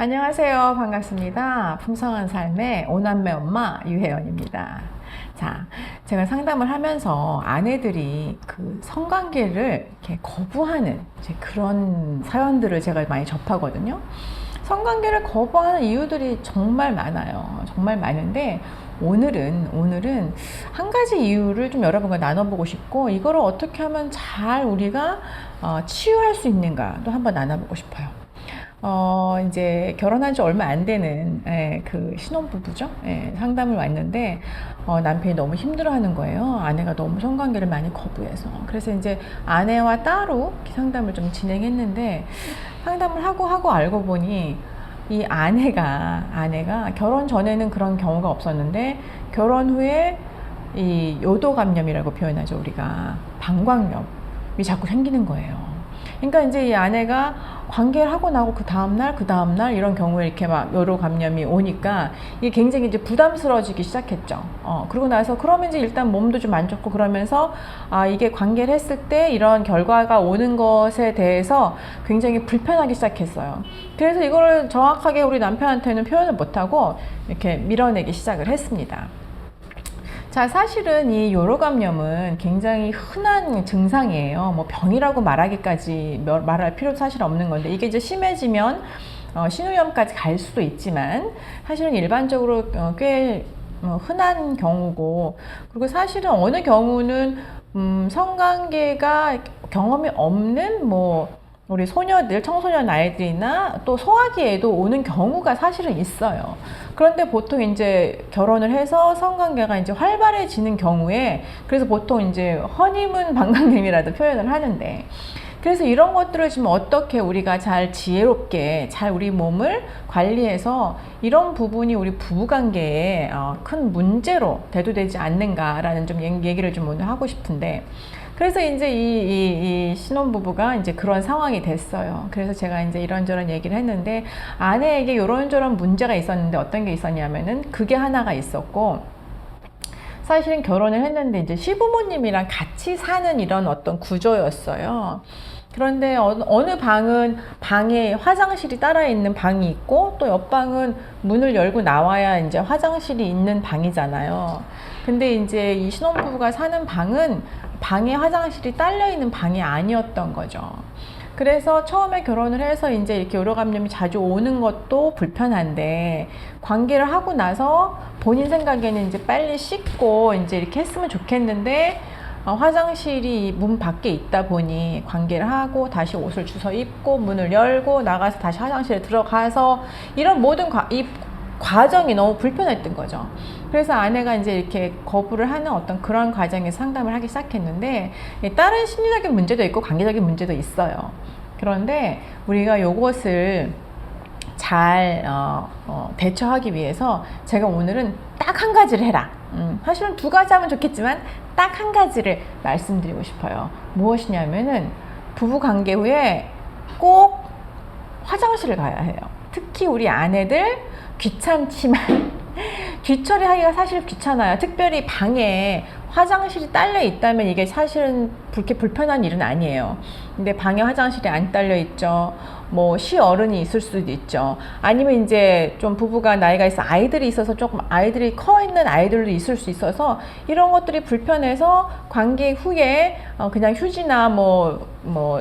안녕하세요. 반갑습니다. 풍성한 삶의 오남매 엄마 유혜연입니다. 자, 제가 상담을 하면서 아내들이 그 성관계를 이렇게 거부하는 그런 사연들을 제가 많이 접하거든요. 성관계를 거부하는 이유들이 정말 많아요. 정말 많은데 오늘은 한 가지 이유를 좀 여러분과 나눠보고 싶고, 이거를 어떻게 하면 잘 우리가 치유할 수 있는가도 한번 나눠보고 싶어요. 이제 결혼한 지 얼마 안 되는 그 신혼부부죠. 상담을 왔는데 남편이 너무 힘들어하는 거예요. 아내가 너무 성관계를 많이 거부해서. 그래서 이제 아내와 따로 상담을 좀 진행했는데, 상담을 하고 알고 보니 이 아내가 결혼 전에는 그런 경우가 없었는데, 결혼 후에 이 요도감염이라고 표현하죠. 우리가 방광염이 자꾸 생기는 거예요. 그러니까 이제 이 아내가 관계를 하고 나고 그 다음날 이런 경우에 이렇게 막 요로 감염이 오니까 이게 굉장히 이제 부담스러워지기 시작했죠. 그러고 나서 그러면 이제 일단 몸도 좀 안 좋고, 그러면서 이게 관계를 했을 때 이런 결과가 오는 것에 대해서 굉장히 불편하기 시작했어요. 그래서 이거를 정확하게 우리 남편한테는 표현을 못하고 이렇게 밀어내기 시작을 했습니다. 자, 사실은 이 요로감염은 굉장히 흔한 증상이에요. 뭐 병이라고 말하기까지 말할 필요도 사실 없는 건데, 이게 이제 심해지면 신우염까지 갈 수도 있지만, 사실은 일반적으로 꽤 흔한 경우고, 그리고 사실은 어느 경우는 성관계가 경험이 없는 우리 소녀들, 청소년 아이들이나 또 소아기에도 오는 경우가 사실은 있어요. 그런데 보통 이제 결혼을 해서 성관계가 이제 활발해지는 경우에, 그래서 보통 이제 허니문 방광염이라도 표현을 하는데, 그래서 이런 것들을 지금 어떻게 우리가 잘 지혜롭게 잘 우리 몸을 관리해서 이런 부분이 우리 부부관계에 큰 문제로 대두되지 않는가라는 좀 얘기를 좀 오늘 하고 싶은데, 그래서 이제 이 신혼부부가 이제 그런 상황이 됐어요. 그래서 제가 이제 이런저런 얘기를 했는데, 아내에게 이런저런 문제가 있었는데, 어떤 게 있었냐면은 그게 하나가 있었고, 사실은 결혼을 했는데 이제 시부모님이랑 같이 사는 이런 어떤 구조였어요. 그런데 어느 방에 화장실이 따라 있는 방이 있고, 또 옆방은 문을 열고 나와야 이제 화장실이 있는 방이잖아요. 근데 이제 이 신혼부부가 사는 방에 화장실이 딸려 있는 방이 아니었던 거죠. 그래서 처음에 결혼을 해서 이제 이렇게 요로감염이 자주 오는 것도 불편한데, 관계를 하고 나서 본인 생각에는 이제 빨리 씻고 이제 이렇게 했으면 좋겠는데, 화장실이 문 밖에 있다 보니 관계를 하고 다시 옷을 주워 입고 문을 열고 나가서 다시 화장실에 들어가서 이런 모든 이 과정이 너무 불편했던 거죠. 그래서 아내가 이제 이렇게 거부를 하는 어떤 그런 과정에서 상담을 하기 시작했는데, 다른 심리적인 문제도 있고 관계적인 문제도 있어요. 그런데 우리가 요것을 잘 대처하기 위해서 제가 오늘은 딱 한 가지를 해라. 사실은 두 가지 하면 좋겠지만 딱 한 가지를 말씀드리고 싶어요. 무엇이냐면은 부부관계 후에 꼭 화장실을 가야 해요. 특히 우리 아내들 귀찮지만 뒤처리하기가 사실 귀찮아요. 특별히 방에 화장실이 딸려 있다면 이게 사실은 그렇게 불편한 일은 아니에요. 근데 방에 화장실이 안 딸려 있죠. 시어른이 있을 수도 있죠. 아니면 이제 좀 부부가 나이가 있어 아이들이 있어서 조금 아이들이 커 있는 아이들도 있을 수 있어서, 이런 것들이 불편해서 관계 후에 그냥 휴지나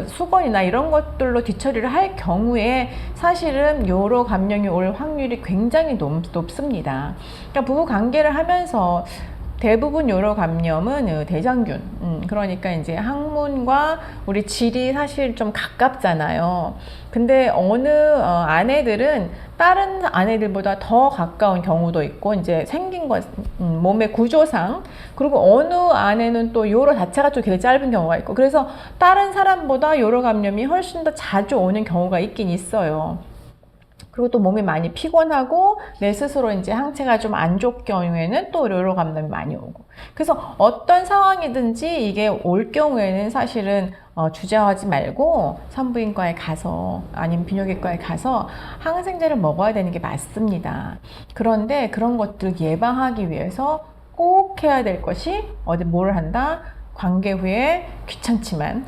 수건이나 이런 것들로 뒤처리를 할 경우에 사실은 요로 감염이 올 확률이 굉장히 높습니다. 그러니까 부부 관계를 하면서 대부분 요로 감염은 대장균, 그러니까 이제 항문과 우리 질이 사실 좀 가깝잖아요. 근데 어느 아내들은 다른 아내들보다 더 가까운 경우도 있고, 이제 생긴 것, 몸의 구조상, 그리고 어느 아내는 또 요로 자체가 좀 되게 짧은 경우가 있고, 그래서 다른 사람보다 요로 감염이 훨씬 더 자주 오는 경우가 있긴 있어요. 그리고 또 몸이 많이 피곤하고 내 스스로 이제 항체가 좀 안 좋을 경우에는 또 요로 감염이 많이 오고, 그래서 어떤 상황이든지 이게 올 경우에는 사실은 주저하지 말고 산부인과에 가서 아니면 비뇨기과에 가서 항생제를 먹어야 되는 게 맞습니다. 그런데 그런 것들을 예방하기 위해서 꼭 해야 될 것이 뭐를 한다? 관계 후에 귀찮지만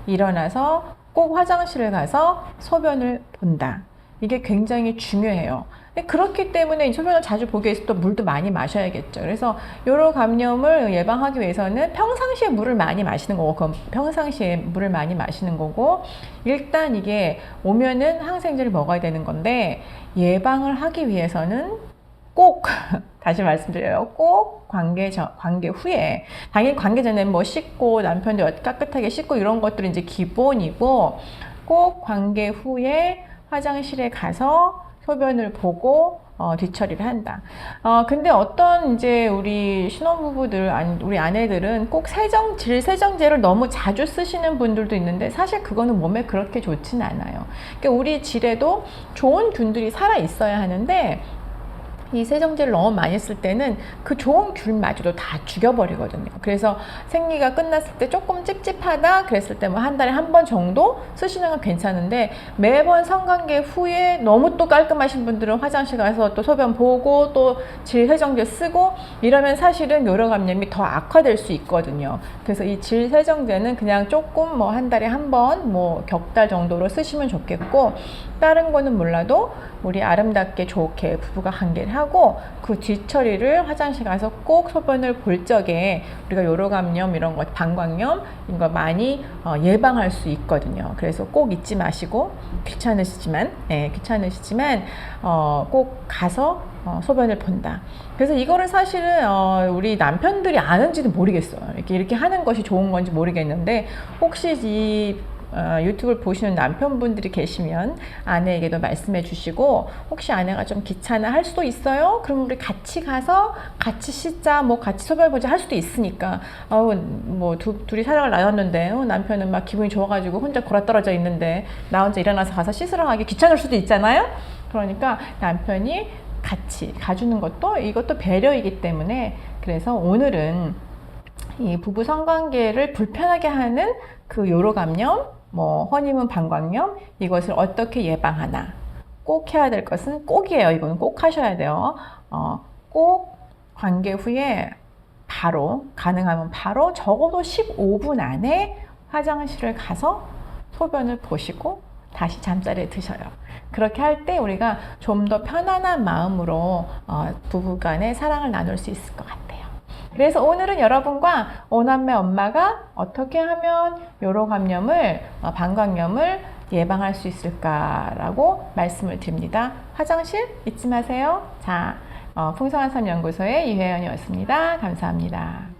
일어나서 꼭 화장실을 가서 소변을 본다. 이게 굉장히 중요해요. 그렇기 때문에 소변을 자주 보기 위해서 또 물도 많이 마셔야겠죠. 그래서 요로 감염을 예방하기 위해서는 평상시에 물을 많이 마시는 거고, 그럼 평상시에 물을 많이 마시는 거고, 일단 이게 오면은 항생제를 먹어야 되는 건데, 예방을 하기 위해서는 꼭 다시 말씀드려요. 꼭 관계 후에, 당연히 관계 전에 뭐 씻고 남편도 깨끗하게 씻고 이런 것들은 이제 기본이고, 꼭 관계 후에 화장실에 가서 소변을 보고 뒤처리를 한다. 근데 어떤 이제 우리 신혼부부들, 우리 아내들은 꼭 질세정제를 너무 자주 쓰시는 분들도 있는데, 사실 그거는 몸에 그렇게 좋진 않아요. 그러니까 우리 질에도 좋은 균들이 살아 있어야 하는데, 이 세정제를 너무 많이 쓸 때는 그 좋은 균마저도 다 죽여버리거든요. 그래서 생리가 끝났을 때 조금 찝찝하다 그랬을 때 뭐 한 달에 한 번 정도 쓰시는 건 괜찮은데, 매번 성관계 후에 너무 또 깔끔하신 분들은 화장실 가서 또 소변 보고 또 질세정제 쓰고 이러면 사실은 요로 감염이 더 악화될 수 있거든요. 그래서 이 질세정제는 그냥 조금 뭐 한 달에 한 번 뭐 격달 정도로 쓰시면 좋겠고, 다른 거는 몰라도 우리 아름답게 좋게 부부가 관계를 하고, 그 뒤처리를 화장실 가서 꼭 소변을 볼 적에 우리가 요로 감염 이런 것, 방광염 이런 거 많이 예방할 수 있거든요. 그래서 꼭 잊지 마시고, 귀찮으시지만 꼭 가서 소변을 본다. 그래서 이거를 사실은 우리 남편들이 아는지도 모르겠어요. 이렇게 하는 것이 좋은 건지 모르겠는데, 혹시 이 유튜브를 보시는 남편분들이 계시면 아내에게도 말씀해 주시고, 혹시 아내가 좀 귀찮아 할 수도 있어요? 그럼 우리 같이 가서 같이 씻자, 뭐 같이 소변 보자 할 수도 있으니까. 뭐 둘이 사랑을 나눴는데 남편은 막 기분이 좋아가지고 혼자 골아떨어져 있는데 나 혼자 일어나서 가서 씻으러 가기 귀찮을 수도 있잖아요. 그러니까 남편이 같이 가주는 것도, 이것도 배려이기 때문에, 그래서 오늘은 이 부부 성관계를 불편하게 하는 그 요로 감염, 뭐 허니문 방광염, 이것을 어떻게 예방하나. 꼭 해야 될 것은 꼭이에요. 이거는 꼭 하셔야 돼요. 꼭 관계 후에 바로, 가능하면 바로 적어도 15분 안에 화장실을 가서 소변을 보시고 다시 잠자리에 드셔요. 그렇게 할 때 우리가 좀 더 편안한 마음으로 부부 간의 사랑을 나눌 수 있을 것 같아요. 그래서 오늘은 여러분과 오남매 엄마가 어떻게 하면 요로 감염을, 방광염을 예방할 수 있을까라고 말씀을 드립니다. 화장실 잊지 마세요. 자, 풍성한 삶 연구소의 유혜연이었습니다. 감사합니다.